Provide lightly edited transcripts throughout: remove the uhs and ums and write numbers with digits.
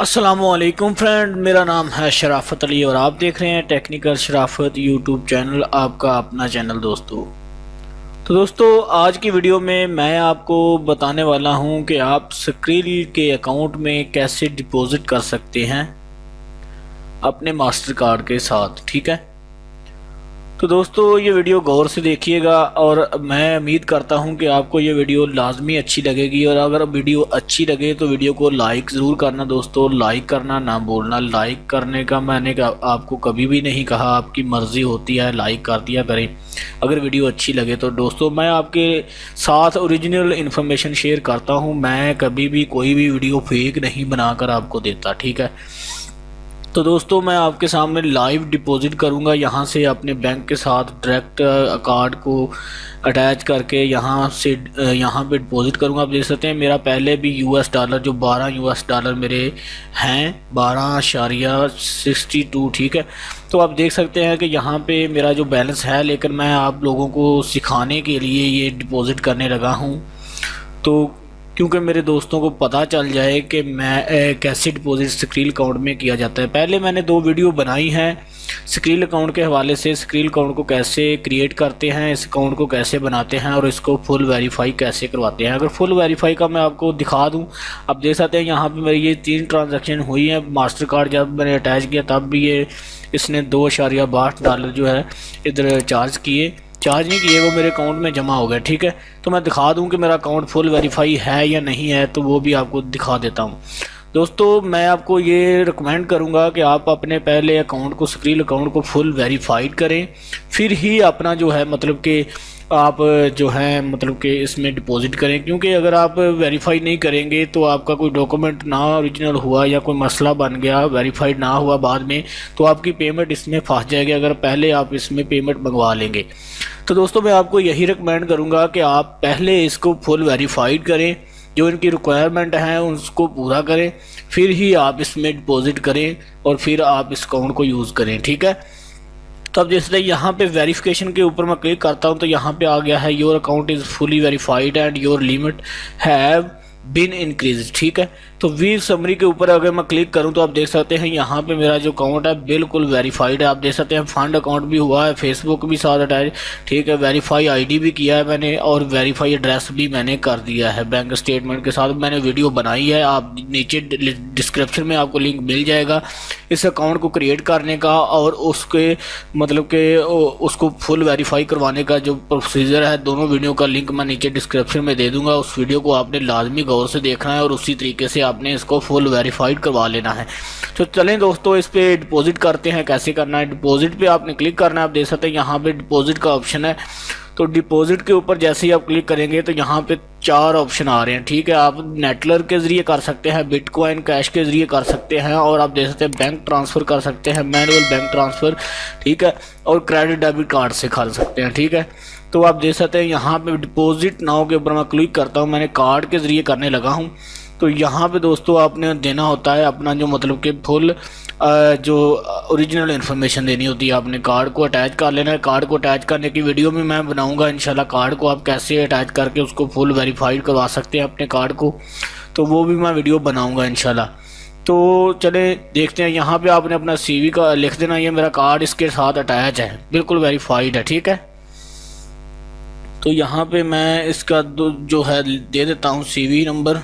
अस्सलामुअलैकुम फ्रेंड, मेरा नाम है शराफत अली और आप देख रहे हैं टेक्निकल शराफत यूट्यूब चैनल, आपका अपना चैनल दोस्तों। तो दोस्तों, आज की वीडियो में मैं आपको बताने वाला हूं कि आप स्क्रिल के अकाउंट में कैसे डिपॉजिट कर सकते हैं अपने मास्टर कार्ड के साथ। ठीक है, तो दोस्तों ये वीडियो गौर से देखिएगा और मैं उम्मीद करता हूं कि आपको ये वीडियो लाजमी अच्छी लगेगी। और अगर वीडियो अच्छी लगे तो वीडियो को लाइक ज़रूर करना दोस्तों, लाइक करना ना भूलना। लाइक करने का मैंने आपको कभी भी नहीं कहा, आपकी मर्ज़ी होती है, लाइक कर दिया करें अगर वीडियो अच्छी लगे तो। दोस्तों मैं आपके साथ ओरिजिनल इन्फॉर्मेशन शेयर करता हूँ, मैं कभी भी कोई भी वीडियो फेक नहीं बनाकर आपको देता। ठीक है, तो दोस्तों मैं आपके सामने लाइव डिपॉजिट करूंगा यहाँ से अपने बैंक के साथ डायरेक्ट कार्ड को अटैच करके यहाँ से यहाँ पे डिपॉजिट करूंगा। आप देख सकते हैं मेरा पहले भी यूएस डॉलर जो 12 यूएस डॉलर मेरे हैं 12.62। ठीक है, तो आप देख सकते हैं कि यहाँ पे मेरा जो बैलेंस है, लेकिन मैं आप लोगों को सिखाने के लिए ये डिपॉजिट करने लगा हूँ, तो क्योंकि मेरे दोस्तों को पता चल जाए कि मैं कैसे डिपॉजिट स्क्रिल अकाउंट में किया जाता है। पहले मैंने 2 वीडियो बनाई हैं स्क्रिल अकाउंट के हवाले से, स्क्रिल अकाउंट को कैसे क्रिएट करते हैं, इस अकाउंट को कैसे बनाते हैं और इसको फुल वेरीफाई कैसे करवाते हैं। अगर फुल वेरीफाई का मैं आपको दिखा दूं, आप देख सकते हैं यहाँ पे मेरी ये 3 ट्रांजैक्शन हुई हैं। मास्टर कार्ड जब मैंने अटैच किया तब भी ये इसने $2.62 जो है इधर चार्ज नहीं किए, वो मेरे अकाउंट में जमा हो गया। ठीक है, तो मैं दिखा दूं कि मेरा अकाउंट फुल वेरीफाई है या नहीं है, तो वो भी आपको दिखा देता हूं। दोस्तों मैं आपको ये रिकमेंड करूंगा कि आप अपने पहले अकाउंट को, स्क्रिल अकाउंट को फुल वेरीफाइड करें, फिर ही अपना जो है मतलब कि आप जो है मतलब कि इसमें डिपॉजिट करें। क्योंकि अगर आप वेरीफाई नहीं करेंगे तो आपका कोई डॉक्यूमेंट ना ओरिजिनल हुआ या कोई मसला बन गया, वेरीफाइड ना हुआ बाद में, तो आपकी पेमेंट इसमें फंस जाएगी अगर पहले आप इसमें पेमेंट मंगवा लेंगे। तो दोस्तों मैं आपको यही रिकमेंड करूंगा कि आप पहले इसको फुल वेरीफाइड करें, जो इनकी रिक्वायरमेंट है उसको पूरा करें, फिर ही आप इसमें डिपॉजिट करें और फिर आप इस अकाउंट को यूज़ करें। ठीक है, तो अब जैसे यहाँ पे वेरिफिकेशन के ऊपर मैं क्लिक करता हूँ तो यहाँ पे आ गया है your account is fully verified and your limit have been increase. ठीक है, तो वी समरी के ऊपर अगर मैं क्लिक करूं तो आप देख सकते हैं यहाँ पे मेरा जो अकाउंट है बिल्कुल वेरीफाइड है। आप देख सकते हैं फंड अकाउंट भी हुआ है, फेसबुक भी साथ अटैच। ठीक है, वेरीफाई आईडी भी किया है मैंने और वेरीफाई एड्रेस भी मैंने कर दिया है बैंक स्टेटमेंट के साथ। मैंने वीडियो बनाई है, आप नीचे डिस्क्रिप्शन में आपको लिंक मिल जाएगा इस अकाउंट को क्रिएट करने का और उसके मतलब के उसको फुल वेरीफाई करवाने का जो प्रोसीजर है। दोनों वीडियो का लिंक मैं नीचे डिस्क्रिप्शन में दे दूंगा, उस वीडियो को आपने लाजमी गौर से देखना है और उसी तरीके से आपने इसको फुल वेरीफाइड करवा लेना है। तो चलें दोस्तों इस पे डिपॉजिट करते हैं। कैसे करना है, डिपॉजिट पे आपने क्लिक करना है। आप देख सकते हैं यहाँ पे डिपॉजिट का ऑप्शन है, तो डिपॉजिट के ऊपर जैसे ही आप क्लिक करेंगे तो यहाँ पे 4 ऑप्शन आ रहे हैं। ठीक है, आप नेटलर के ज़रिए कर सकते हैं, बिटकॉइन कैश के ज़रिए कर सकते हैं और आप देख सकते हैं बैंक ट्रांसफ़र कर सकते हैं, मैनुअल बैंक ट्रांसफ़र। ठीक है, और क्रेडिट डेबिट कार्ड से कर सकते हैं। ठीक है, तो आप देख सकते हैं यहाँ पे डिपॉजिट नाउ के ऊपर मैं क्लिक करता हूँ, मैंने कार्ड के ज़रिए करने लगा हूँ। तो यहाँ पे दोस्तों आपने देना होता है अपना जो मतलब कि फुल जो ओरिजिनल इन्फॉर्मेशन देनी होती है, आपने कार्ड को अटैच कर लेना है। कार्ड को अटैच करने की वीडियो में मैं बनाऊंगा इंशाल्लाह, कार्ड को आप कैसे अटैच करके उसको फुल वेरीफाइड करवा सकते हैं अपने कार्ड को, तो वो भी मैं वीडियो बनाऊंगा इंशाल्लाह। तो चले देखते हैं, यहाँ पे आपने अपना CV का लिख देना, ये मेरा कार्ड इसके साथ अटैच है, बिल्कुल वेरीफाइड है। ठीक है, तो यहाँ पे मैं इसका जो है दे देता हूँ CV नंबर।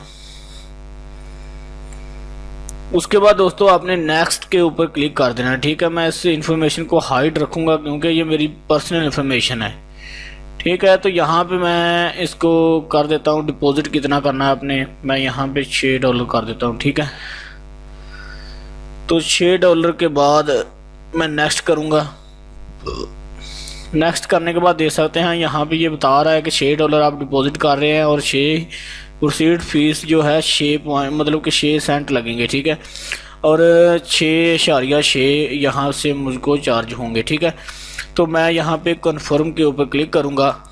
उसके बाद दोस्तों आपने नेक्स्ट के ऊपर क्लिक कर देना है। ठीक है, मैं इस इन्फॉर्मेशन को हाइड रखूँगा क्योंकि ये मेरी पर्सनल इन्फॉर्मेशन है। ठीक है, तो यहाँ पे मैं इसको कर देता हूँ डिपॉजिट कितना करना है आपने, मैं यहाँ पे $6 कर देता हूँ। ठीक है, तो $6 के बाद मैं नेक्स्ट करूँगा। नेक्स्ट करने के बाद देख सकते हैं यहाँ पे ये बता रहा है कि $6 आप डिपॉजिट कर रहे हैं और 6 प्रोसीड फीस जो है 6 मतलब कि 6 सेंट लगेंगे। ठीक है, और 6.6 यहाँ से मुझको चार्ज होंगे। ठीक है, तो मैं यहाँ पे कन्फर्म के ऊपर क्लिक करूँगा।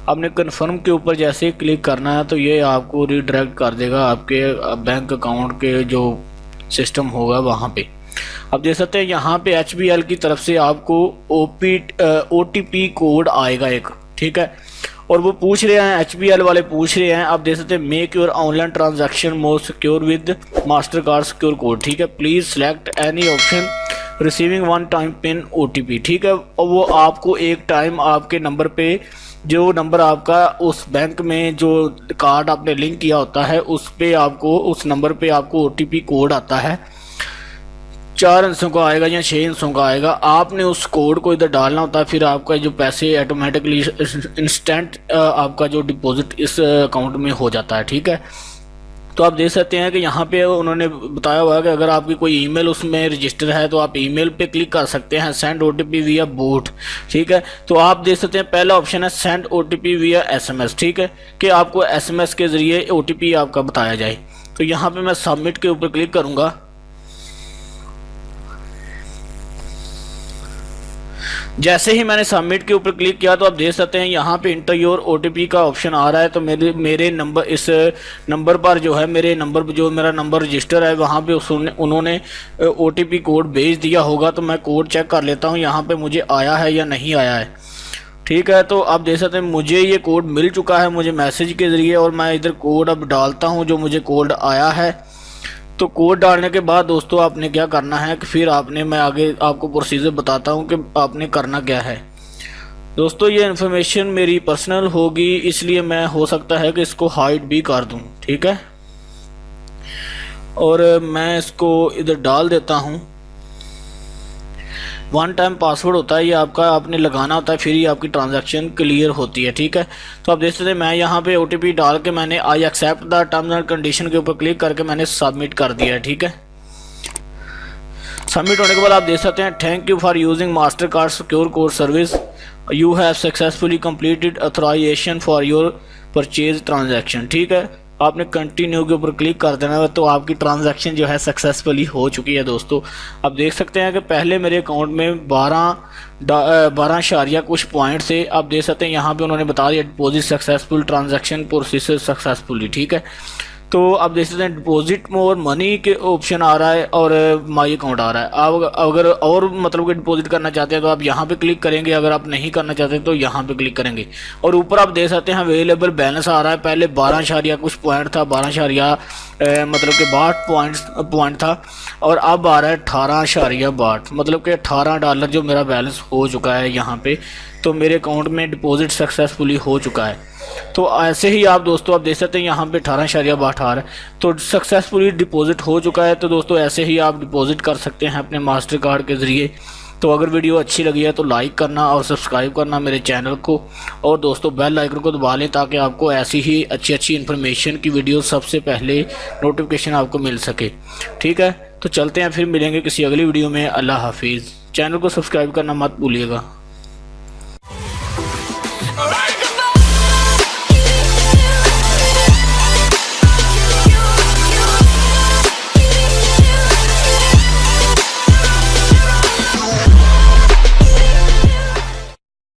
आपने कन्फर्म के ऊपर जैसे ही क्लिक करना है तो ये आपको रीडायरेक्ट कर देगा आपके बैंक अकाउंट के जो सिस्टम होगा वहाँ पे। अब देख सकते हैं यहाँ पे HBL की तरफ से आपको OTP कोड आएगा एक। ठीक है। और वो पूछ रहे हैं, HBL वाले पूछ रहे हैं, आप देख सकते हैं make your online transaction more secure with master card secure code, ठीक है। Please select any option receiving one time pin OTP, ठीक है। और वो आपको एक टाइम आपके नंबर पे, जो नंबर आपका उस बैंक में जो कार्ड आपने लिंक किया होता है उस पे आपको, उस नंबर पे आपको OTP कोड आता है, 4 अंकों का आएगा या 6 अंकों का आएगा। आपने उस कोड को इधर डालना होता है, फिर आपका जो पैसे ऑटोमेटिकली इंस्टेंट आपका जो डिपॉजिट इस अकाउंट में हो जाता है, ठीक है। तो आप देख सकते हैं कि यहाँ पे उन्होंने बताया हुआ है कि अगर आपकी कोई ईमेल उसमें रजिस्टर है तो आप ईमेल पे क्लिक कर सकते हैं, सेंड OTP विया बोट, ठीक है। तो आप देख सकते हैं पहला ऑप्शन है सेंड OTP विया SMS, ठीक है, कि आपको SMS के ज़रिए OTP आपका बताया जाए। तो यहाँ पे मैं सबमिट के ऊपर क्लिक करूँगा। जैसे ही मैंने सबमिट के ऊपर क्लिक किया तो आप देख सकते हैं यहाँ पे इंटर योर OTP का ऑप्शन आ रहा है। तो मेरे नंबर, इस नंबर पर जो है, मेरे नंबर जो मेरा नंबर रजिस्टर है वहाँ पे उन्होंने OTP कोड भेज दिया होगा। तो मैं कोड चेक कर लेता हूँ यहाँ पे मुझे आया है या नहीं आया है, ठीक है। तो आप देख सकते हैं मुझे ये कोड मिल चुका है, मुझे मैसेज के ज़रिए, और मैं इधर कोड अब डालता हूँ जो मुझे कोड आया है। तो कोड डालने के बाद दोस्तों आपने क्या करना है कि फिर आपने, मैं आगे आपको प्रोसीजर बताता हूँ कि आपने करना क्या है। दोस्तों ये इन्फॉर्मेशन मेरी पर्सनल होगी, इसलिए मैं हो सकता है कि इसको हाइड भी कर दूँ, ठीक है। और मैं इसको इधर डाल देता हूँ। वन टाइम पासवर्ड होता है ये आपका, आपने लगाना होता है, फिर ही आपकी ट्रांजैक्शन क्लियर होती है, ठीक है। तो आप देख सकते हैं मैं यहाँ पे OTP डाल के मैंने I accept the terms and condition के ऊपर क्लिक करके मैंने सबमिट कर दिया है, ठीक है। सबमिट होने के बाद आप देख सकते हैं thank you for using Mastercard secure code service, you have successfully completed authorisation for your purchase transaction, ठीक है। आपने कंटिन्यू के ऊपर क्लिक कर देना है तो आपकी ट्रांजैक्शन जो है सक्सेसफुली हो चुकी है। दोस्तों आप देख सकते हैं कि पहले मेरे अकाउंट में 12 कुछ पॉइंट से, आप देख सकते हैं यहाँ पे उन्होंने बता दिया deposit successful, transaction process successfully, ठीक है। तो आप देख सकते हैं डिपॉजिट मोर मनी के ऑप्शन आ रहा है और माई अकाउंट आ रहा है। आप अगर और मतलब कि डिपॉजिट करना चाहते हैं तो आप यहाँ पे क्लिक करेंगे, अगर आप नहीं करना चाहते तो यहाँ पे क्लिक करेंगे। और ऊपर आप देख सकते हैं अवेलेबल बैलेंस आ रहा है, पहले 12 कुछ पॉइंट था, 12 मतलब कि 62 पॉइंट था, और अब आ रहा है 18.62, मतलब कि $18 जो मेरा बैलेंस हो चुका है यहाँ पे। तो मेरे अकाउंट में डिपॉजिट सक्सेसफुली हो चुका है। तो ऐसे ही आप दोस्तों आप देख सकते हैं यहाँ पे 18.62 तो सक्सेसफुली डिपॉजिट हो चुका है। तो दोस्तों ऐसे ही आप डिपॉजिट कर सकते हैं अपने मास्टर कार्ड के ज़रिए। तो अगर वीडियो अच्छी लगी है तो लाइक करना और सब्सक्राइब करना मेरे चैनल को, और दोस्तों बेल आइकन को दबा लें ताकि आपको ऐसी ही अच्छी इन्फॉर्मेशन की वीडियो सबसे पहले नोटिफिकेशन आपको मिल सके, ठीक है। तो चलते हैं, फिर मिलेंगे किसी अगली वीडियो में। अल्लाह हाफिज़। चैनल को सब्सक्राइब करना मत भूलिएगा।